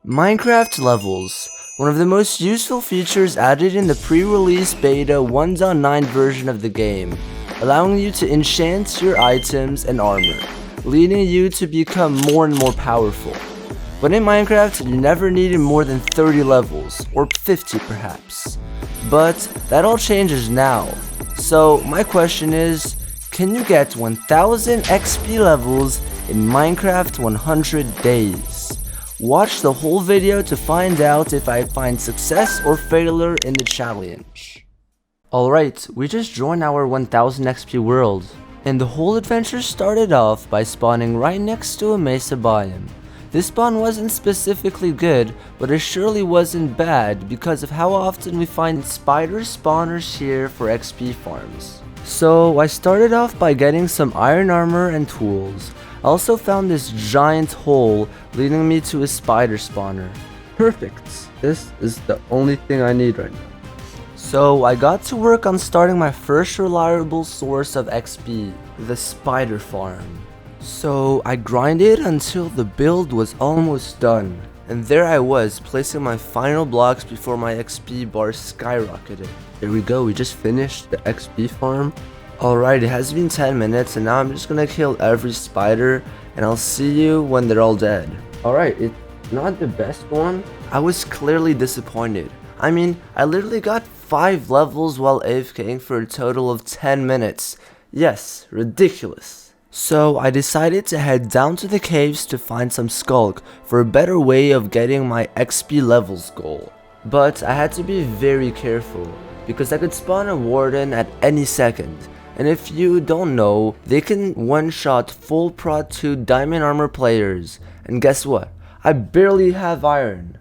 Minecraft levels, one of the most useful features added in the pre-release beta 1.9 version of the game, allowing you to enchant your items and armor, leading you to become more and more powerful. But in Minecraft, you never needed more than 30 levels, or 50 perhaps. But that all changes now. So my question is, can you get 1000 XP levels in Minecraft 100 days? Watch the whole video to find out if I find success or failure in the challenge. Alright, we just joined our 1000 XP world, and the whole adventure started off by spawning right next to a mesa biome. This spawn wasn't specifically good, but it surely wasn't bad because of how often we find spider spawners here for XP farms. So I started off by getting some iron armor and tools. I also found this giant hole leading me to a spider spawner. Perfect! This is the only thing I need right now. So I got to work on starting my first reliable source of XP, the spider farm. So I grinded until the build was almost done, and there I was placing my final blocks before my XP bar skyrocketed. There we go, we just finished the XP farm. Alright, it has been 10 minutes and now I'm just gonna kill every spider and I'll see you when they're all dead. Alright, it's not the best one. I was clearly disappointed. I mean, I literally got 5 levels while AFKing for a total of 10 minutes. Yes, ridiculous. So I decided to head down to the caves to find some skulk for a better way of getting my XP levels goal. But I had to be very careful because I could spawn a warden at any second. And if you don't know, they can one-shot full prot 2 diamond armor players. And guess what? I barely have iron.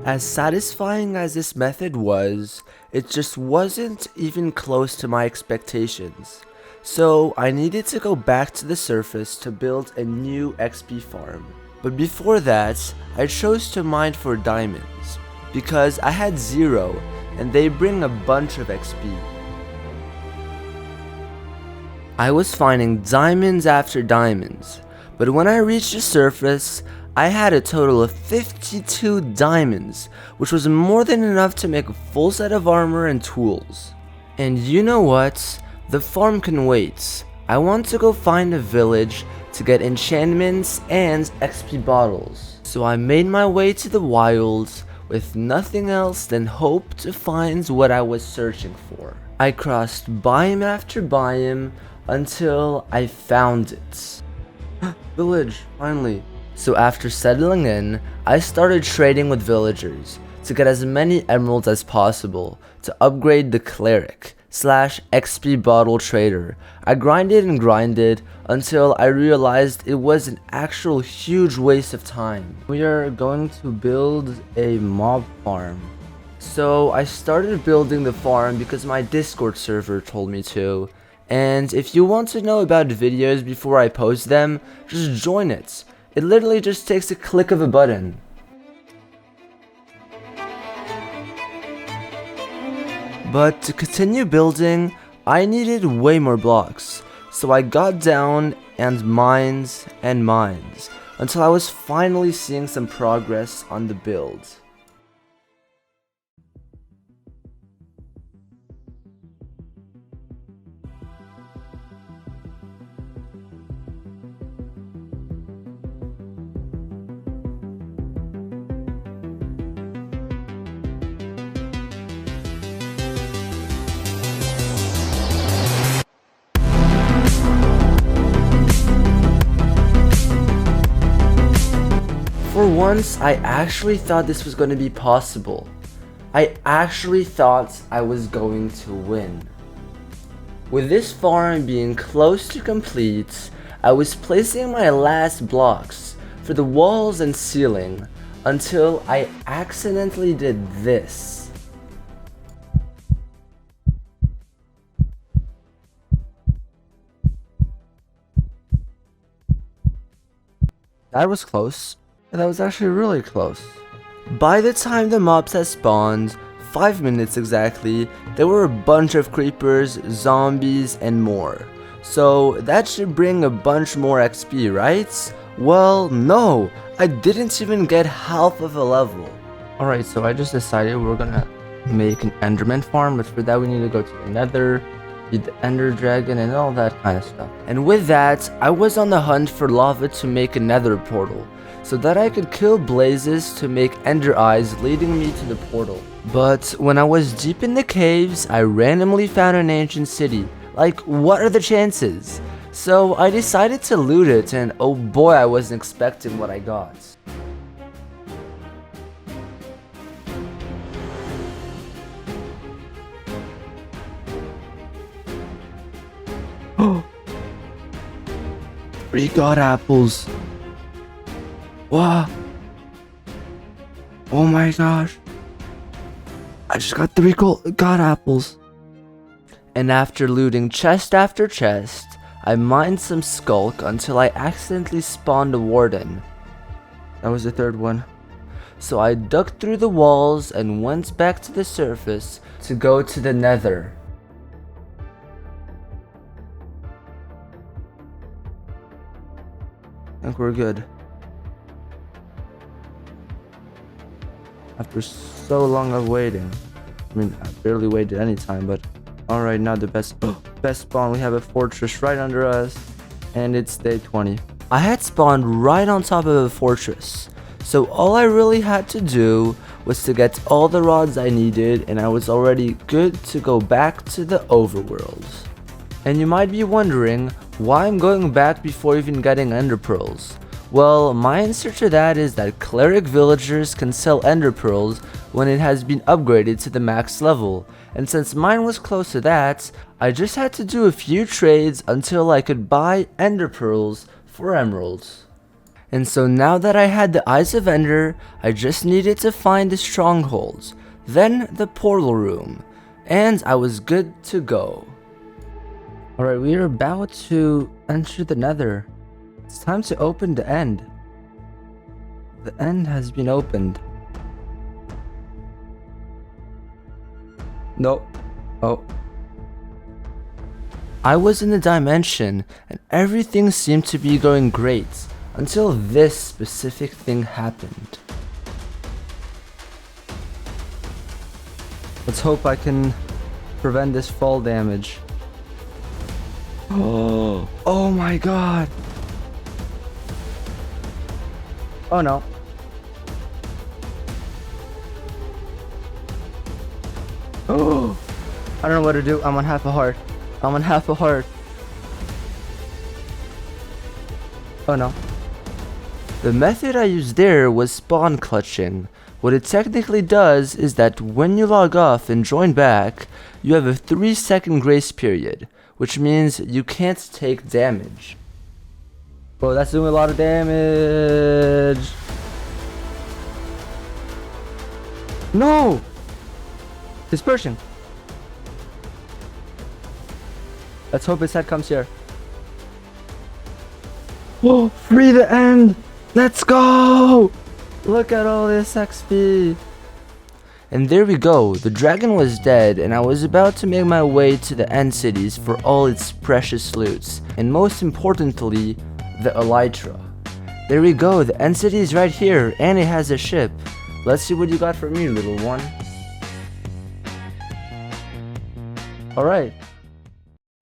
As satisfying as this method was, it just wasn't even close to my expectations. So I needed to go back to the surface to build a new XP farm. But before that, I chose to mine for diamonds, because I had 0 and they bring a bunch of XP. I was finding diamonds after diamonds, but when I reached the surface, I had a total of 52 diamonds, which was more than enough to make a full set of armor and tools. And you know what? The farm can wait. I want to go find a village to get enchantments and XP bottles. So I made my way to the wilds with nothing else than hope to find what I was searching for. I crossed biome after biome until I found it. Village, finally. So after settling in, I started trading with villagers to get as many emeralds as possible to upgrade the cleric / XP bottle trader. I grinded and grinded until I realized it was an actual huge waste of time. We are going to build a mob farm. So I started building the farm because my Discord server told me to. And if you want to know about videos before I post them, just join it. It literally just takes a click of a button. But to continue building, I needed way more blocks. So I got down and mined until I was finally seeing some progress on the build. For once, I actually thought this was going to be possible. I actually thought I was going to win. With this farm being close to complete, I was placing my last blocks for the walls and ceiling until I accidentally did this. That was close. That was actually really close. By the time the mobs had spawned, 5 minutes exactly, there were a bunch of creepers, zombies, and more. So that should bring a bunch more XP, right? Well, no, I didn't even get half of a level. Alright, so I just decided we're gonna make an Enderman farm, but for that we need to go to the Nether, feed the Ender Dragon, and all that kind of stuff. And with that, I was on the hunt for lava to make a Nether portal, so that I could kill blazes to make Ender Eyes leading me to the portal. But when I was deep in the caves, I randomly found an ancient city. Like, what are the chances? So I decided to loot it, and oh boy, I wasn't expecting what I got. Oh, 3 god apples. Wow. Oh my gosh. I just got 3 god apples. And after looting chest after chest, I mined some skulk until I accidentally spawned a warden. That was the 3rd one. So I dug through the walls and went back to the surface to go to the Nether. I think we're good. After so long of waiting. I mean, I barely waited any time, but alright, now the best spawn. We have a fortress right under us, and it's day 20. I had spawned right on top of a fortress, so all I really had to do was to get all the rods I needed, and I was already good to go back to the overworld. And you might be wondering why I'm going back before even getting ender pearls. Well, my answer to that is that cleric villagers can sell ender pearls when it has been upgraded to the max level, and since mine was close to that, I just had to do a few trades until I could buy ender pearls for emeralds. And so now that I had the Eyes of Ender, I just needed to find the strongholds, then the portal room, and I was good to go. Alright, we are about to enter the Nether. It's time to open the end. The end has been opened. Nope. Oh. I was in the dimension and everything seemed to be going great until this specific thing happened. Let's hope I can prevent this fall damage. Oh my god. Oh no. Oh, I don't know what to do. I'm on half a heart. I'm on half a heart. Oh no. The method I used there was spawn clutching. What it technically does is that when you log off and join back, you have a 3-second grace period, which means you can't take damage. Oh, that's doing a lot of damage. No! Dispersion. Let's hope his head comes here. Whoa, free the end! Let's go! Look at all this XP. And there we go, the dragon was dead and I was about to make my way to the end cities for all its precious loots. And most importantly, the elytra. There we go, the end city is right here and it has a ship. Let's see what you got for me, little one. Alright.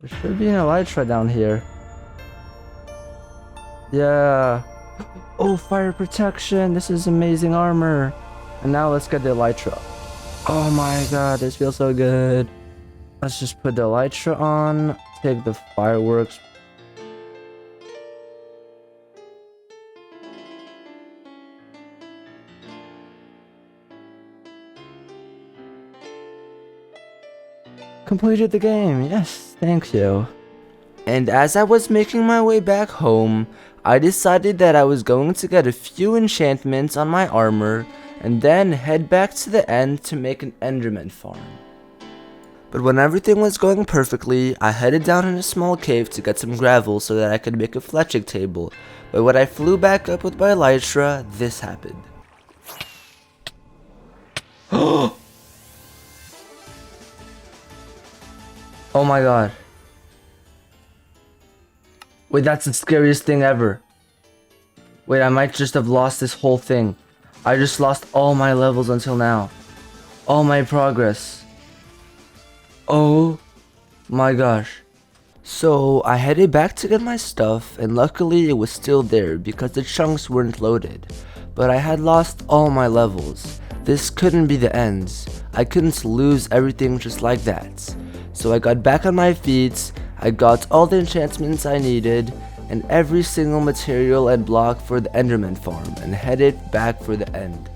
There should be an elytra down here. Yeah. Oh, fire protection. This is amazing armor. And now let's get the elytra. Oh my god, this feels so good. Let's just put the elytra on. Take the fireworks. Completed the game. Yes, thank you. And as I was making my way back home, I decided that I was going to get a few enchantments on my armor and then head back to the end to make an Enderman farm. But when everything was going perfectly, I headed down in a small cave to get some gravel so that I could make a fletching table. But when I flew back up with my elytra, this happened. Oh my god. Wait, that's the scariest thing ever. Wait, I might just have lost this whole thing. I just lost all my levels until now. All my progress. Oh my gosh. So I headed back to get my stuff, and luckily it was still there because the chunks weren't loaded. But I had lost all my levels. This couldn't be the end. I couldn't lose everything just like that. So I got back on my feet, I got all the enchantments I needed, and every single material and block for the Enderman farm, and headed back for the end.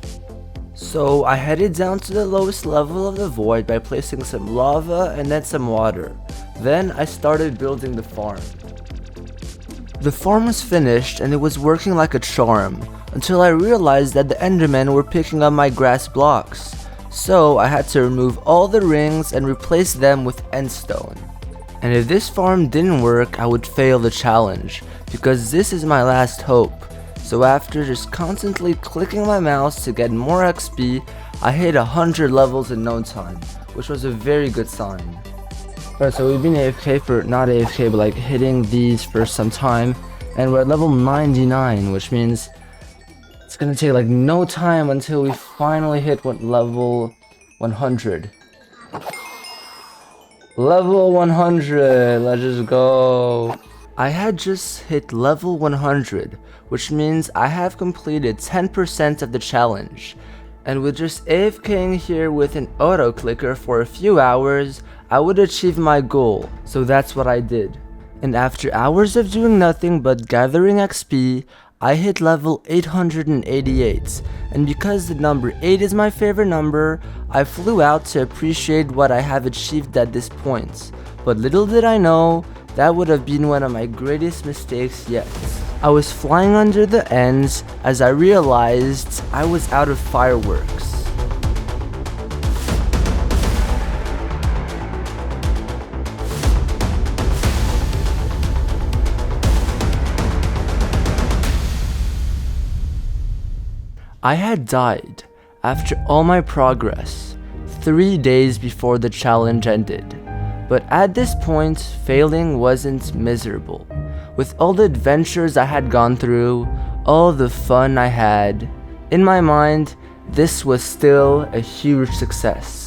So I headed down to the lowest level of the void by placing some lava and then some water. Then I started building the farm. The farm was finished and it was working like a charm, until I realized that the Endermen were picking up my grass blocks. So I had to remove all the rings and replace them with endstone. And if this farm didn't work, I would fail the challenge, because this is my last hope. So after just constantly clicking my mouse to get more XP, I hit 100 levels in no time, which was a very good sign. Alright, so we've been AFK for, not AFK, but like hitting these for some time, and we're at level 99, which means it's gonna take like no time until we finally hit level 100. Level 100, let's just go. I had just hit level 100, which means I have completed 10% of the challenge. And with just AFKing here with an auto clicker for a few hours, I would achieve my goal, so that's what I did. And after hours of doing nothing but gathering XP, I hit level 888, and because the number 8 is my favorite number, I flew out to appreciate what I have achieved at this point. But little did I know, that would have been one of my greatest mistakes yet. I was flying under the ends as I realized I was out of fireworks. I had died after all my progress 3 days before the challenge ended. But at this point, failing wasn't miserable. With all the adventures I had gone through, all the fun I had, in my mind, this was still a huge success.